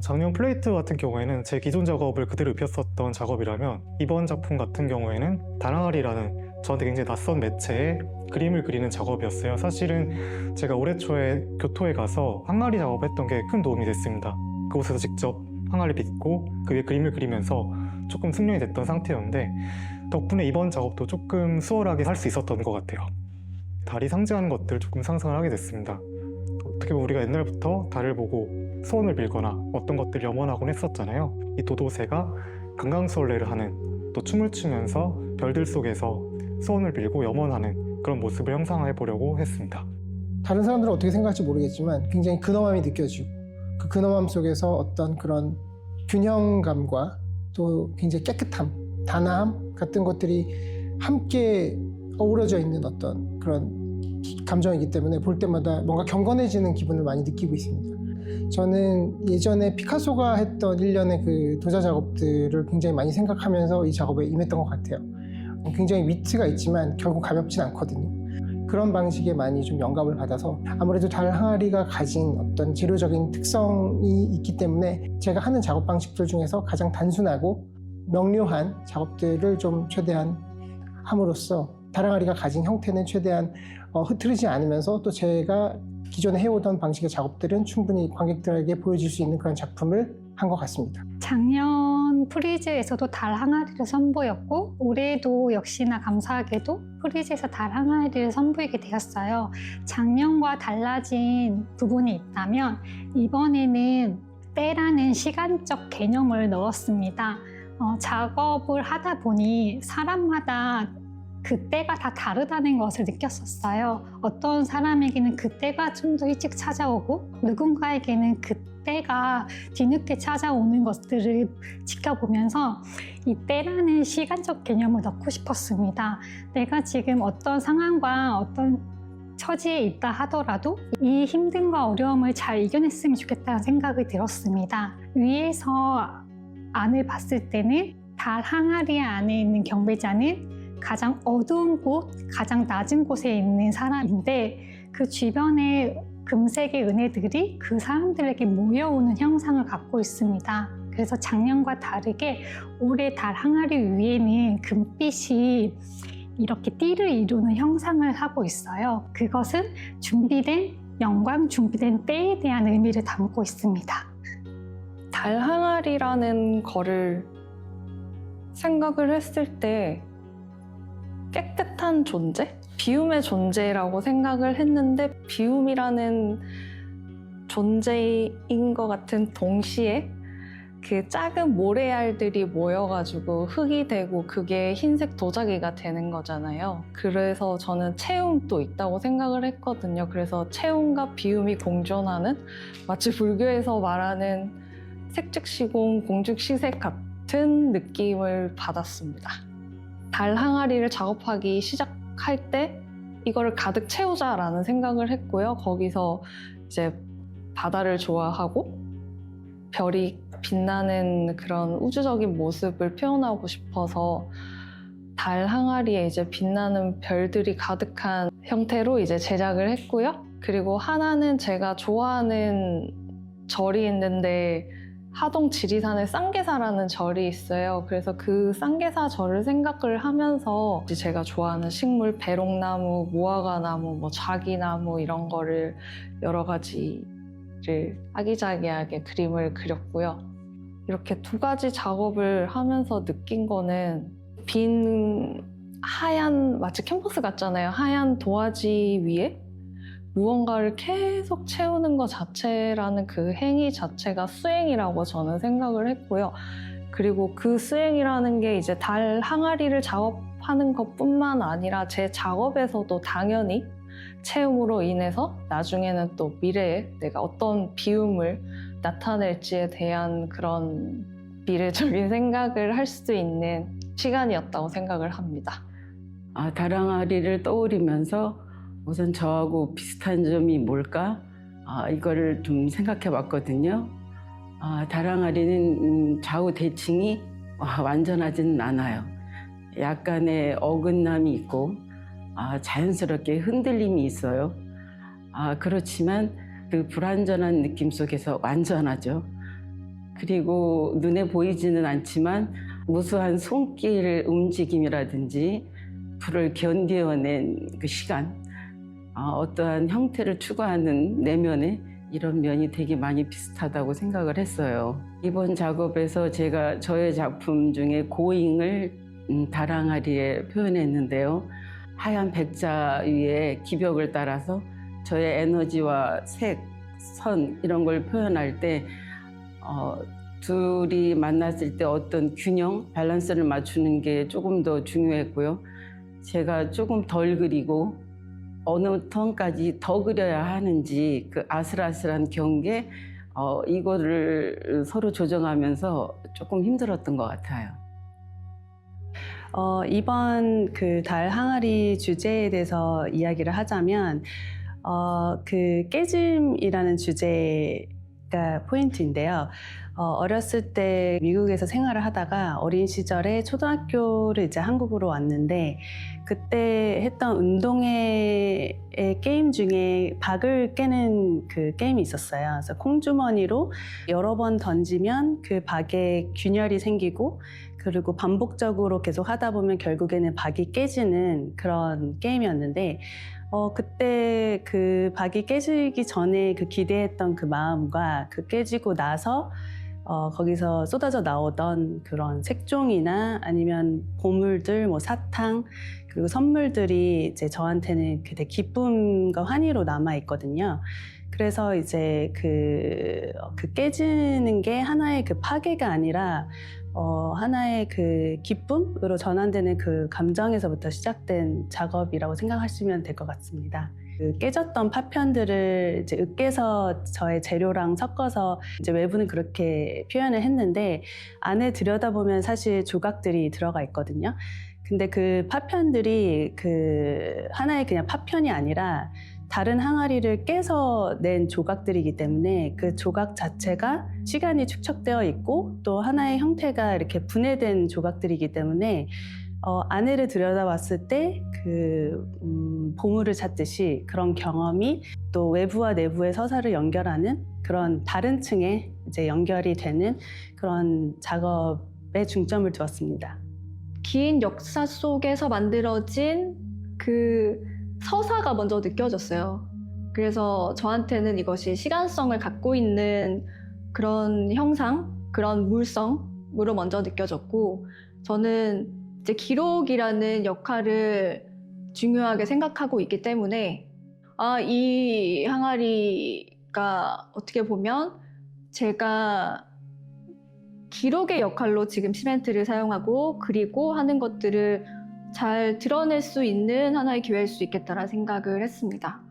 작년 플레이트 같은 경우에는 제 기존 작업을 그대로 입혔었던 작업이라면 이번 작품 같은 경우에는 다랑알이라는 저한테 굉장히 낯선 매체에 그림을 그리는 작업이었어요. 사실은 제가 올해 초에 교토에 가서 항아리 작업했던 게 큰 도움이 됐습니다. 그곳에서 직접 항아리 빚고 그 위에 그림을 그리면서 조금 숙련이 됐던 상태였는데 덕분에 이번 작업도 조금 수월하게 할 수 있었던 것 같아요. 달이 상징하는 것들 조금 상상을 하게 됐습니다. 어떻게 보면 우리가 옛날부터 달을 보고 소원을 빌거나 어떤 것들을 염원하곤 했었잖아요. 이 도도새가 강강수월래를 하는, 또 춤을 추면서 별들 속에서 소원을 빌고 염원하는 그런 모습을 형상화해 보려고 했습니다. 다른 사람들은 어떻게 생각할지 모르겠지만 굉장히 근엄함이 느껴지고 그 근엄함 속에서 어떤 그런 균형감과 또 굉장히 깨끗함, 단아함 같은 것들이 함께 어우러져 있는 어떤 그런 감정이기 때문에 볼 때마다 뭔가 경건해지는 기분을 많이 느끼고 있습니다. 저는 예전에 피카소가 했던 일련의 그 도자 작업들을 굉장히 많이 생각하면서 이 작업에 임했던 것 같아요. 굉장히 위트가 있지만 결국 가볍진 않거든요. 그런 방식에 많이 좀 영감을 받아서 아무래도 달 항아리가 가진 어떤 재료적인 특성이 있기 때문에 제가 하는 작업 방식들 중에서 가장 단순하고 명료한 작업들을 좀 최대한 함으로써 달 항아리가 가진 형태는 최대한 흐트르지 않으면서 또 제가 기존에 해오던 방식의 작업들은 충분히 관객들에게 보여줄 수 있는 그런 작품을 한 것 같습니다. 작년 프리즈에서도 달 항아리를 선보였고 올해도 역시나 감사하게도 프리즈에서 달 항아리를 선보이게 되었어요. 작년과 달라진 부분이 있다면 이번에는 때라는 시간적 개념을 넣었습니다. 작업을 하다 보니 사람마다 그때가 다 다르다는 것을 느꼈었어요. 어떤 사람에게는 그때가 좀 더 일찍 찾아오고 누군가에게는 그때가 뒤늦게 찾아오는 것들을 지켜보면서 이 때라는 시간적 개념을 넣고 싶었습니다. 내가 지금 어떤 상황과 어떤 처지에 있다 하더라도 이 힘듦과 어려움을 잘 이겨냈으면 좋겠다는 생각이 들었습니다. 위에서 안을 봤을 때는 달 항아리 안에 있는 경배자는 가장 어두운 곳, 가장 낮은 곳에 있는 사람인데 그 주변에 금색의 은혜들이 그 사람들에게 모여오는 형상을 갖고 있습니다. 그래서 작년과 다르게 올해 달 항아리 위에는 금빛이 이렇게 띠를 이루는 형상을 하고 있어요. 그것은 준비된 영광, 준비된 때에 대한 의미를 담고 있습니다. 달 항아리라는 거를 생각을 했을 때 깨끗한 존재? 비움의 존재라고 생각을 했는데 비움이라는 존재인 것 같은 동시에 그 작은 모래알들이 모여가지고 흙이 되고 그게 흰색 도자기가 되는 거잖아요. 그래서 저는 채움도 있다고 생각을 했거든요. 그래서 채움과 비움이 공존하는 마치 불교에서 말하는 색즉시공 공즉시색 같은 느낌을 받았습니다. 달 항아리를 작업하기 시작할 때 이거를 가득 채우자라는 생각을 했고요. 거기서 이제 바다를 좋아하고 별이 빛나는 그런 우주적인 모습을 표현하고 싶어서 달 항아리에 이제 빛나는 별들이 가득한 형태로 이제 제작을 했고요. 그리고 하나는 제가 좋아하는 절이 있는데 하동 지리산에 쌍계사라는 절이 있어요. 그래서 그 쌍계사 절을 생각을 하면서 제가 좋아하는 식물, 배롱나무, 무화과나무, 자기나무 이런 거를 여러 가지를 아기자기하게 그림을 그렸고요. 이렇게 두 가지 작업을 하면서 느낀 거는 빈 하얀, 마치 캔버스 같잖아요. 하얀 도화지 위에 무언가를 계속 채우는 것 자체라는 그 행위 자체가 수행이라고 저는 생각을 했고요. 그리고 그 수행이라는 게 이제 달 항아리를 작업하는 것뿐만 아니라 제 작업에서도 당연히 채움으로 인해서 나중에는 또 미래에 내가 어떤 비움을 나타낼지에 대한 그런 미래적인 생각을 할 수 있는 시간이었다고 생각을 합니다. 달 항아리를 떠올리면서 우선 저하고 비슷한 점이 뭘까? 이거를 좀 생각해 봤거든요. 달 항아리는 좌우 대칭이 완전하지는 않아요. 약간의 어긋남이 있고 자연스럽게 흔들림이 있어요. 그렇지만 그 불완전한 느낌 속에서 완전하죠. 그리고 눈에 보이지는 않지만 무수한 손길 움직임이라든지 불을 견뎌낸 그 시간, 어떠한 형태를 추구하는 내면에 이런 면이 되게 많이 비슷하다고 생각을 했어요. 이번 작업에서 제가 저의 작품 중에 고잉을 다랑아리에 표현했는데요. 하얀 백자 위에 기벽을 따라서 저의 에너지와 색, 선 이런 걸 표현할 때 둘이 만났을 때 어떤 균형, 밸런스를 맞추는 게 조금 더 중요했고요. 제가 조금 덜 그리고 어느 턴까지 더 그려야 하는지 그 아슬아슬한 경계, 이거를 서로 조정하면서 조금 힘들었던 것 같아요. 이번 그 달 항아리 주제에 대해서 이야기를 하자면 그 깨짐이라는 주제가 포인트인데요. 어렸을 때 미국에서 생활을 하다가 어린 시절에 초등학교를 이제 한국으로 왔는데 그때 했던 운동회 게임 중에 박을 깨는 그 게임이 있었어요. 그래서 콩주머니로 여러 번 던지면 그 박에 균열이 생기고 그리고 반복적으로 계속 하다 보면 결국에는 박이 깨지는 그런 게임이었는데 그때 그 박이 깨지기 전에 그 기대했던 그 마음과 그 깨지고 나서 거기서 쏟아져 나오던 그런 색종이나 아니면 보물들, 뭐 사탕 그리고 선물들이 이제 저한테는 되게 기쁨과 환희로 남아 있거든요. 그래서 이제 그 깨지는 게 하나의 그 파괴가 아니라 하나의 그 기쁨으로 전환되는 그 감정에서부터 시작된 작업이라고 생각하시면 될 것 같습니다. 그 깨졌던 파편들을 이제 으깨서 저의 재료랑 섞어서 이제 외부는 그렇게 표현을 했는데 안에 들여다보면 사실 조각들이 들어가 있거든요. 근데 그 파편들이 그 하나의 그냥 파편이 아니라 다른 항아리를 깨서 낸 조각들이기 때문에 그 조각 자체가 시간이 축적되어 있고 또 하나의 형태가 이렇게 분해된 조각들이기 때문에 안에를 들여다봤을 때 그 보물을 찾듯이 그런 경험이 또 외부와 내부의 서사를 연결하는 그런 다른 층에 이제 연결이 되는 그런 작업에 중점을 두었습니다. 긴 역사 속에서 만들어진 그 서사가 먼저 느껴졌어요. 그래서 저한테는 이것이 시간성을 갖고 있는 그런 형상, 그런 물성으로 먼저 느껴졌고 저는 이제 기록이라는 역할을 중요하게 생각하고 있기 때문에 이 항아리가 어떻게 보면 제가 기록의 역할로 지금 시멘트를 사용하고 그리고 하는 것들을 잘 드러낼 수 있는 하나의 기회일 수 있겠다라는 생각을 했습니다.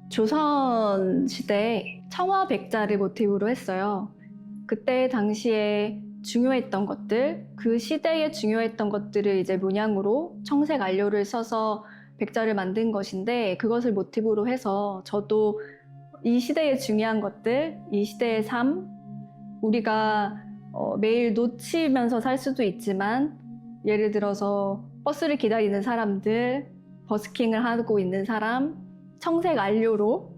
조선 시대 청화백자를 모티브로 했어요. 그때 당시에 중요했던 것들, 그 시대에 중요했던 것들을 이제 문양으로 청색 안료를 써서 백자를 만든 것인데 그것을 모티브로 해서 저도 이 시대에 중요한 것들, 이 시대의 삶, 우리가 매일 놓치면서 살 수도 있지만 예를 들어서 버스를 기다리는 사람들, 버스킹을 하고 있는 사람, 청색 안료로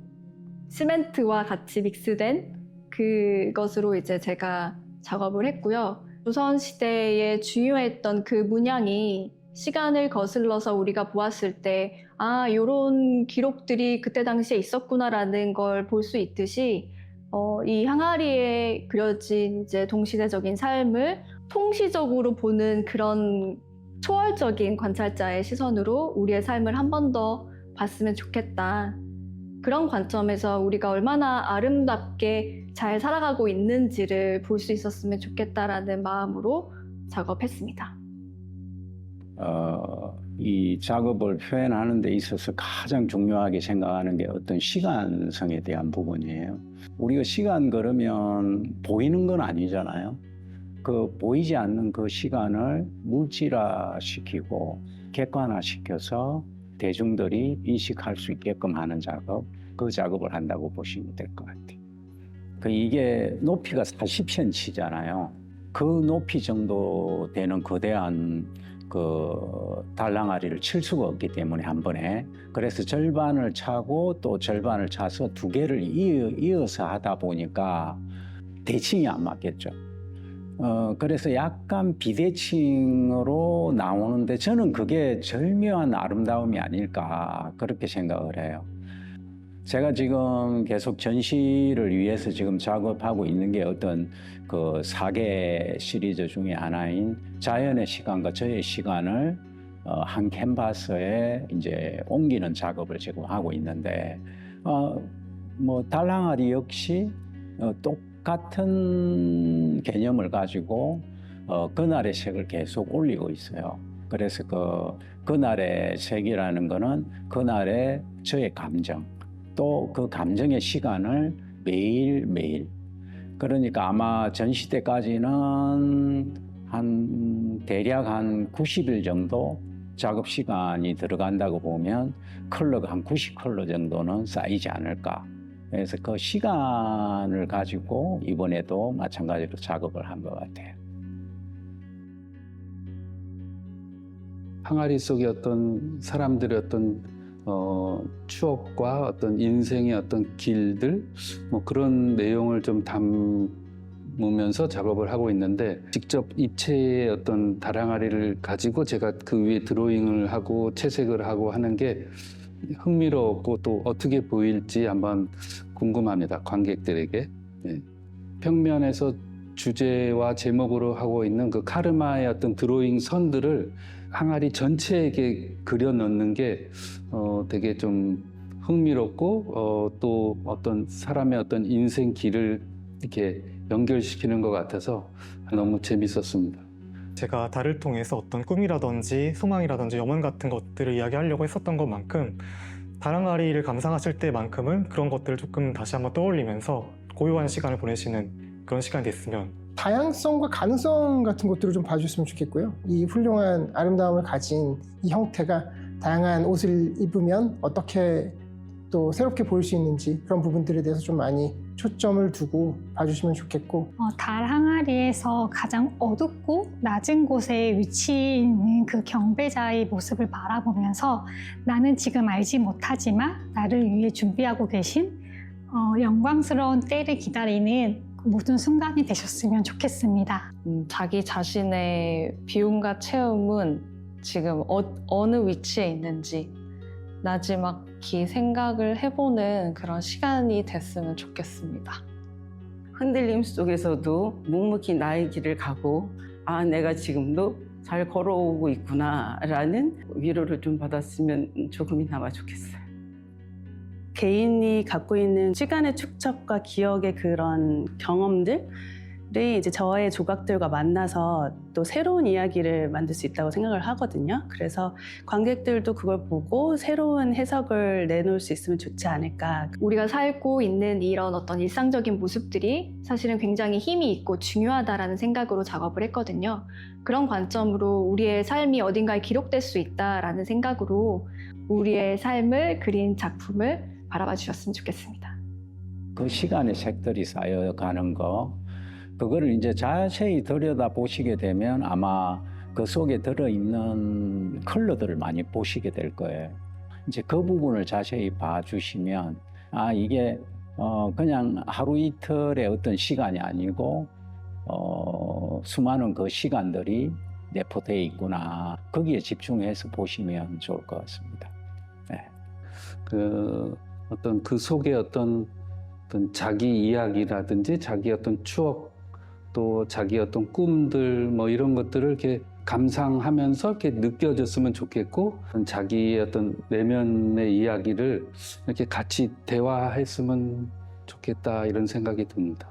시멘트와 같이 믹스된 그것으로 이제 제가 작업을 했고요. 조선시대에 중요했던 그 문양이 시간을 거슬러서 우리가 보았을 때 이런 기록들이 그때 당시에 있었구나라는 걸 볼 수 있듯이 이 항아리에 그려진 이제 동시대적인 삶을 통시적으로 보는 그런 초월적인 관찰자의 시선으로 우리의 삶을 한 번 더 봤으면 좋겠다. 그런 관점에서 우리가 얼마나 아름답게 잘 살아가고 있는지를 볼 수 있었으면 좋겠다라는 마음으로 작업했습니다. 이 작업을 표현하는 데 있어서 가장 중요하게 생각하는 게 어떤 시간성에 대한 부분이에요. 우리가 시간 그러면 보이는 건 아니잖아요. 그 보이지 않는 그 시간을 물질화시키고 객관화시켜서 대중들이 인식할 수 있게끔 하는 작업, 그 작업을 한다고 보시면 될 것 같아요. 이게 높이가 40cm잖아요. 그 높이 정도 되는 거대한 달랑아리를 칠 수가 없기 때문에 한 번에, 그래서 절반을 차고 또 절반을 차서 두 개를 이어서 하다 보니까 대칭이 안 맞겠죠. 그래서 약간 비대칭으로 나오는데 저는 그게 절묘한 아름다움이 아닐까 그렇게 생각을 해요. 제가 지금 계속 전시를 위해서 지금 작업하고 있는 게 어떤 그 4개 시리즈 중에 하나인 자연의 시간과 저의 시간을 한 캔버스에 이제 옮기는 작업을 지금 하고 있는데, 뭐 달항아리 역시 똑같은 개념을 가지고 그날의 색을 계속 올리고 있어요. 그래서 그날의 색이라는 거는 그날의 저의 감정, 또 그 감정의 시간을 매일매일, 그러니까 아마 전시 때까지는 대략 한 90일 정도 작업 시간이 들어간다고 보면 컬러가 한 90컬러 정도는 쌓이지 않을까. 그래서 그 시간을 가지고 이번에도 마찬가지로 작업을 한 것 같아요. 항아리 속의 어떤 사람들의 어떤 추억과 어떤 인생의 어떤 길들, 뭐 그런 내용을 좀 담으면서 작업을 하고 있는데, 직접 입체의 어떤 다랑아리를 가지고 제가 그 위에 드로잉을 하고 채색을 하고 하는 게 흥미롭고 또 어떻게 보일지 한번 궁금합니다, 관객들에게. 네. 평면에서 주제와 제목으로 하고 있는 그 카르마의 어떤 드로잉 선들을 항아리 전체에게 그려 넣는 게 되게 좀 흥미롭고 또 어떤 사람의 어떤 인생 길을 이렇게 연결시키는 것 같아서 너무 재밌었습니다. 제가 달을 통해서 어떤 꿈이라든지 소망이라든지 염원 같은 것들을 이야기하려고 했었던 것만큼 다랑아리를 감상하실 때만큼은 그런 것들을 조금 다시 한번 떠올리면서 고요한 시간을 보내시는 그런 시간이 됐으면. 다양성과 가능성 같은 것들을 좀 봐주셨으면 좋겠고요. 이 훌륭한 아름다움을 가진 이 형태가 다양한 옷을 입으면 어떻게 또 새롭게 보일 수 있는지, 그런 부분들에 대해서 좀 많이 초점을 두고 봐주시면 좋겠고, 달 항아리에서 가장 어둡고 낮은 곳에 위치해 있는 그 경배자의 모습을 바라보면서 나는 지금 알지 못하지만 나를 위해 준비하고 계신 영광스러운 때를 기다리는 모든 순간이 되셨으면 좋겠습니다. 자기 자신의 비움과 체험은 지금 어느 위치에 있는지 나지막히 생각을 해보는 그런 시간이 됐으면 좋겠습니다. 흔들림 속에서도 묵묵히 나의 길을 가고, 아, 내가 지금도 잘 걸어오고 있구나라는 위로를 좀 받았으면 조금이나마 좋겠어요. 개인이 갖고 있는 시간의 축적과 기억의 그런 경험들이 이제 저의 조각들과 만나서 또 새로운 이야기를 만들 수 있다고 생각을 하거든요. 그래서 관객들도 그걸 보고 새로운 해석을 내놓을 수 있으면 좋지 않을까. 우리가 살고 있는 이런 어떤 일상적인 모습들이 사실은 굉장히 힘이 있고 중요하다라는 생각으로 작업을 했거든요. 그런 관점으로 우리의 삶이 어딘가에 기록될 수 있다라는 생각으로 우리의 삶을 그린 작품을 바라봐 주셨으면 좋겠습니다. 그 시간의 색들이 쌓여가는 거, 그거를 이제 자세히 들여다보시게 되면 아마 그 속에 들어있는 컬러들을 많이 보시게 될 거예요. 이제 그 부분을 자세히 봐주시면, 아, 이게 그냥 하루 이틀의 어떤 시간이 아니고 수많은 그 시간들이 내포되어 있구나. 거기에 집중해서 보시면 좋을 것 같습니다. 네. 어떤 그 속에 어떤 자기 이야기라든지 자기 어떤 추억, 또 자기 어떤 꿈들 뭐 이런 것들을 이렇게 감상하면서 이렇게 느껴졌으면 좋겠고, 자기의 어떤 내면의 이야기를 이렇게 같이 대화했으면 좋겠다, 이런 생각이 듭니다.